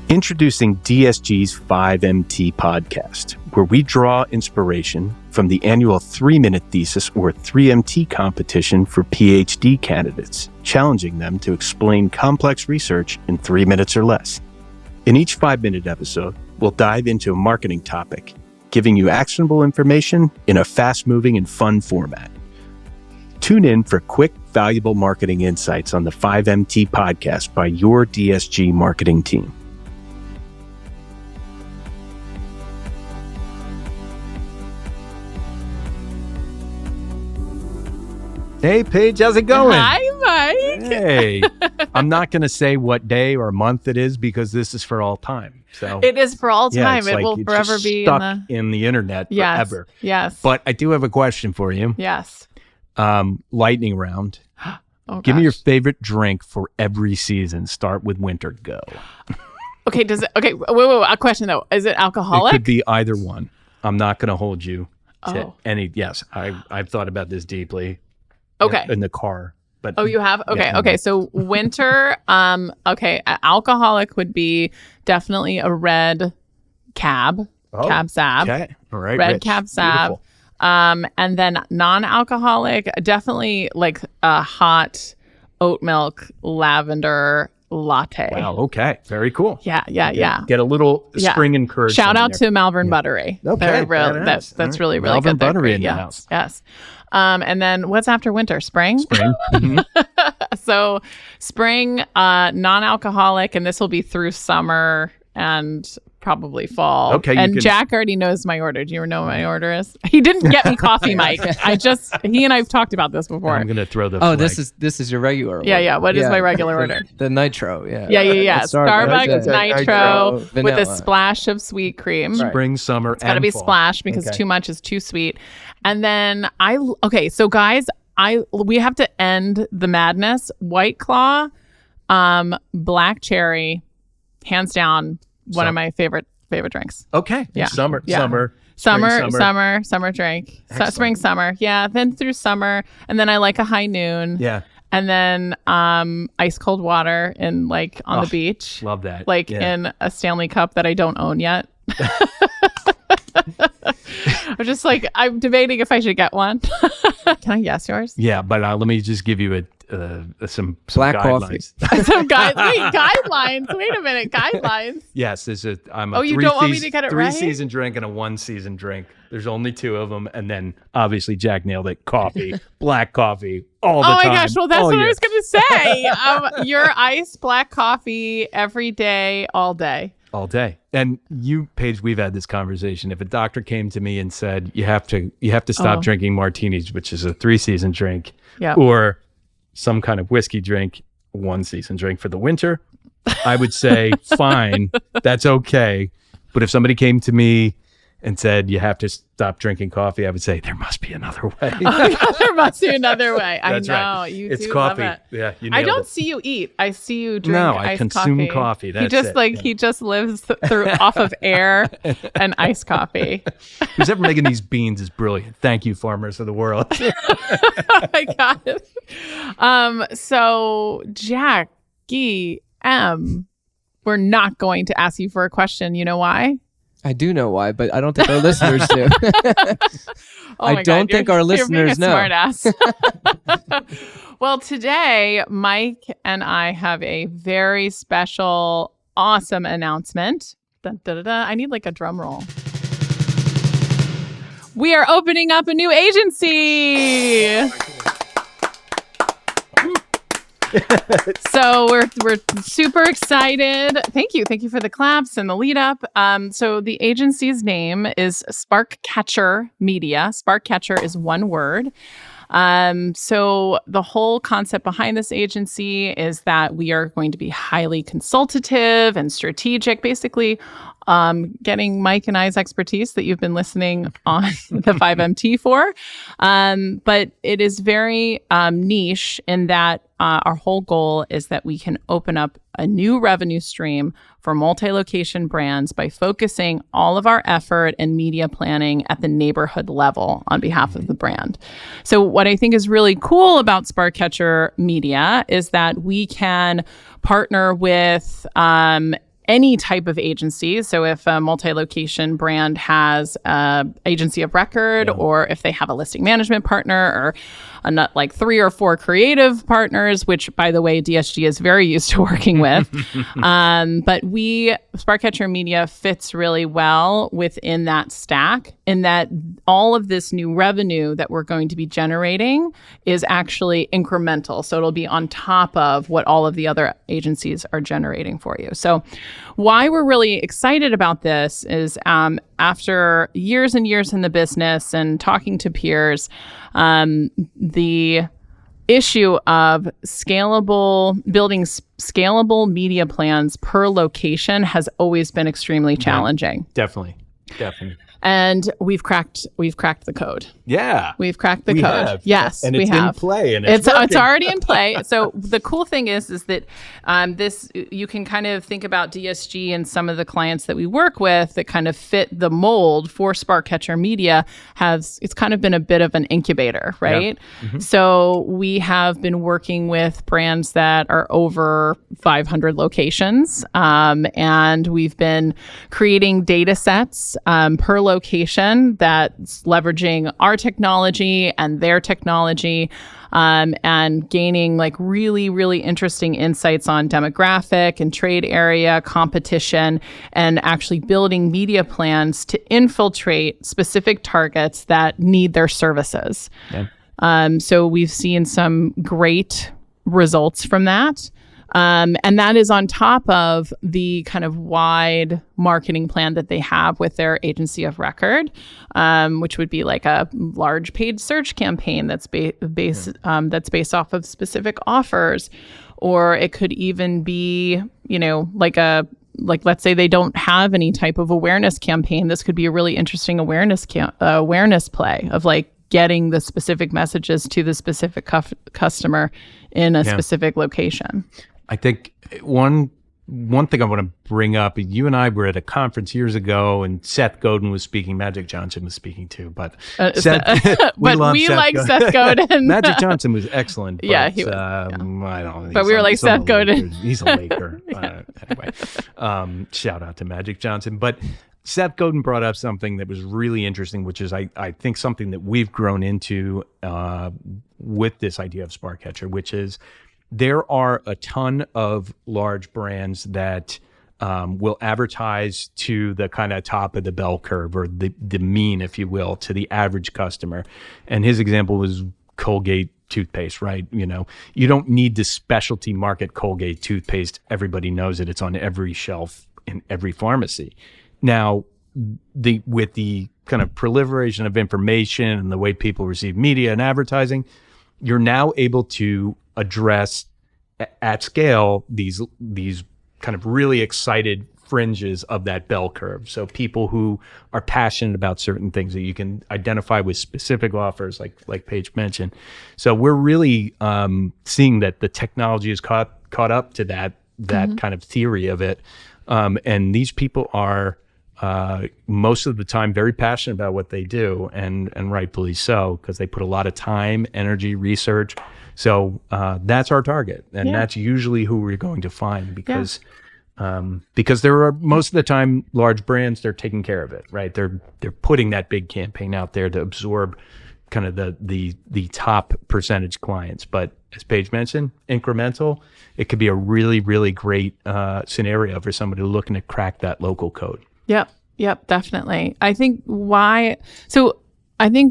Introducing DSG's 5MT podcast, where we draw inspiration from the annual 3-minute thesis or 3MT competition for PhD candidates, challenging them to explain complex research in 3 minutes or less. In each 5-minute episode, we'll dive into a marketing topic, giving you actionable information in a fast-moving and fun format. Tune in for quick, valuable marketing insights on the 5MT podcast by your DSG marketing team. Hey, Paige, how's it going? Hi, Mike. Hey. I'm not going to say what day or month it is because this is for all time. So it is for all time. It will forever be stuck in the internet forever. Yes. But I do have a question for you. Yes. Lightning round. Give me your favorite drink for every season. Start with winter. Go. Okay. Wait. A question though. Is it alcoholic? It could be either one. I'm not going to hold you to any. Yes. I've thought about this deeply. Okay. In the car. But you have? Okay. Yeah. Okay. So winter, alcoholic would be definitely a red cab. Cab Sab. Okay. All right. Red Rich. Cab Sab. Beautiful. And then non-alcoholic, definitely like a hot oat milk lavender latte. Wow. Okay. Very cool. Yeah. Get a little spring encouragement. Shout out to Malvern Buttery. Okay. That's really Malvern good. They're Buttery great. in the house. Yes. And then what's after winter? Spring? Mm-hmm. So spring, non-alcoholic, and this will be through summer and probably fall. Okay. And Jack already knows my order. Do you know what my order is? He didn't get me coffee, Mike. He and I've talked about this before. I'm going to throw the flag. This is your regular order. Yeah. What is my regular order? The nitro, yeah. Yeah. Starbucks nitro with vanilla. a splash of sweet cream. Right. Spring, summer, It's got to be splash because too much is too sweet. And then so guys, we have to end the madness. White Claw, black cherry, hands down, one of my favorite drinks. Okay. Yeah. Summer drink. Excellent. Spring, summer. Yeah. Then through summer. And then I like a high noon. Yeah. And then ice cold water on the beach. Love that. In a Stanley Cup that I don't own yet. I'm debating if I should get one. Can I guess yours? Yeah, but let me just give you some black guidelines. coffee. Guidelines. Wait a minute, guidelines. Yes, I'm a you don't want me to get it right? 3-season drink and a 1-season drink. There's only 2 of them, and then obviously Jack nailed it. Coffee, black coffee, all the time. Oh my gosh! Well, that's what I was going to say. Your iced black coffee every day, all day. All day. And you, Paige, we've had this conversation. If a doctor came to me and said, you have to stop drinking martinis, which is a 3-season drink, or some kind of whiskey drink, 1-season drink for the winter, I would say, fine, that's okay. But if somebody came to me and said, you have to stop drinking coffee, I would say, there must be another way. There must be another way. That's I know. Right. You it's do coffee. Love it. Yeah, you I don't it. see you eat. I see you drink I iced consume coffee. That's he just lives off of air and iced coffee. Who's ever making these beans is brilliant. Thank you, farmers of the world. I got it. So Jackie M, we're not going to ask you for a question. You know why? I do know why, but I don't think our listeners do. I don't think our listeners know. Smart ass. Well, today, Mike and I have a very special, awesome announcement. Dun, dun, dun, dun. I need a drum roll. We are opening up a new agency. So we're super excited. Thank you for the claps and the lead up. So the agency's name is Sparkcatcher Media. Sparkcatcher is one word. So the whole concept behind this agency is that we are going to be highly consultative and strategic, basically getting Mike and I's expertise that you've been listening on the 5MT for. But it is very niche in that our whole goal is that we can open up a new revenue stream for multi-location brands by focusing all of our effort and media planning at the neighborhood level on behalf of the brand. So what I think is really cool about Sparkcatcher Media is that we can partner with any type of agency. So if a multi-location brand has an agency of record, or if they have a listing management partner, or like 3 or 4 creative partners, which, by the way, DSG is very used to working with. But Sparkcatcher Media fits really well within that stack, in that all of this new revenue that we're going to be generating is actually incremental. So it'll be on top of what all of the other agencies are generating for you. So why we're really excited about this is after years and years in the business and talking to peers, the issue of building scalable media plans per location has always been extremely challenging. Definitely. And we've cracked the code. Yeah. We've cracked the code. Have. Yes, and we have. In play, and it's already in play. So the cool thing is that this, you can kind of think about DSG and some of the clients that we work with that kind of fit the mold for Sparkcatcher Media. It's kind of been a bit of an incubator, right? Yeah. Mm-hmm. So we have been working with brands that are over 500 locations, and we've been creating data sets per location that's leveraging our technology and their technology, and gaining like really, really interesting insights on demographic and trade area, competition, and actually building media plans to infiltrate specific targets that need their services. Yeah. So we've seen some great results from that. And that is on top of the kind of wide marketing plan that they have with their agency of record, which would be like a large paid search campaign that's based off of specific offers, or it could even be, like let's say they don't have any type of awareness campaign. This could be a really interesting awareness play of like getting the specific messages to the specific customer in a specific location. I think one thing I want to bring up, you and I were at a conference years ago, and Seth Godin was speaking. Magic Johnson was speaking too, but we like Seth Godin. Magic Johnson was excellent. But, yeah, he was. I don't know. But we were like Seth Godin. He's a Laker. Anyway, shout out to Magic Johnson. But Seth Godin brought up something that was really interesting, which is I think something that we've grown into with this idea of Sparkcatcher, which is there are a ton of large brands that will advertise to the kind of top of the bell curve, or the mean, if you will, to the average customer. And his example was Colgate toothpaste, right? You don't need the specialty market Colgate toothpaste. Everybody knows it. It's on every shelf in every pharmacy. Now, with the kind of proliferation of information and the way people receive media and advertising, you're now able to address at scale these kind of really excited fringes of that bell curve. So people who are passionate about certain things that you can identify with specific offers, like Paige mentioned. So we're really seeing that the technology is caught up to that mm-hmm. kind of theory of it, and these people are most of the time very passionate about what they do, and rightfully so, because they put a lot of time, energy, research. So that's our target, and that's usually who we're going to find, because there are, most of the time, large brands, they're taking care of it, right? They're putting that big campaign out there to absorb kind of the top percentage clients. But as Paige mentioned, incremental, it could be a really, really great scenario for somebody looking to crack that local code. Yep, definitely. I think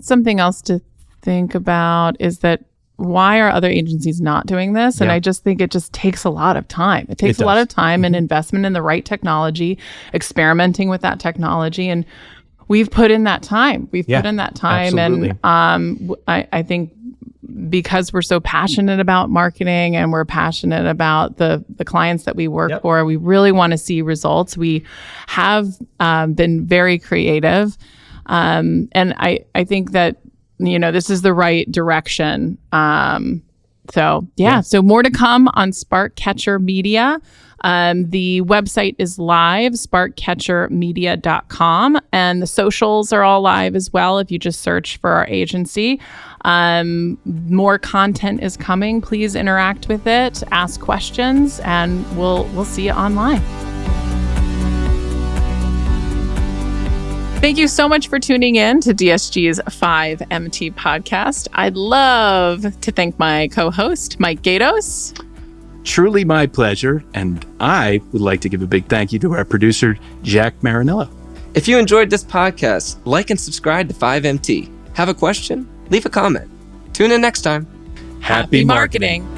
something else to think about is that why are other agencies not doing this? And I just think it just takes a lot of time. It takes a lot of time mm-hmm. and investment in the right technology, experimenting with that technology. And we've put in that time. Absolutely. And I think because we're so passionate about marketing and we're passionate about the clients that we work for, we really want to see results. We have been very creative. And I think that, this is the right direction. So more to come on Sparkcatcher Media. The website is live, sparkcatchermedia.com, and the socials are all live as well if you just search for our agency. More content is coming. Please interact with it, ask questions, and we'll see you online. Thank you so much for tuning in to DSG's 5MT podcast. I'd love to thank my co-host, Mike Gatos. Truly my pleasure. And I would like to give a big thank you to our producer, Jack Marinello. If you enjoyed this podcast, like and subscribe to 5MT. Have a question? Leave a comment. Tune in next time. Happy marketing.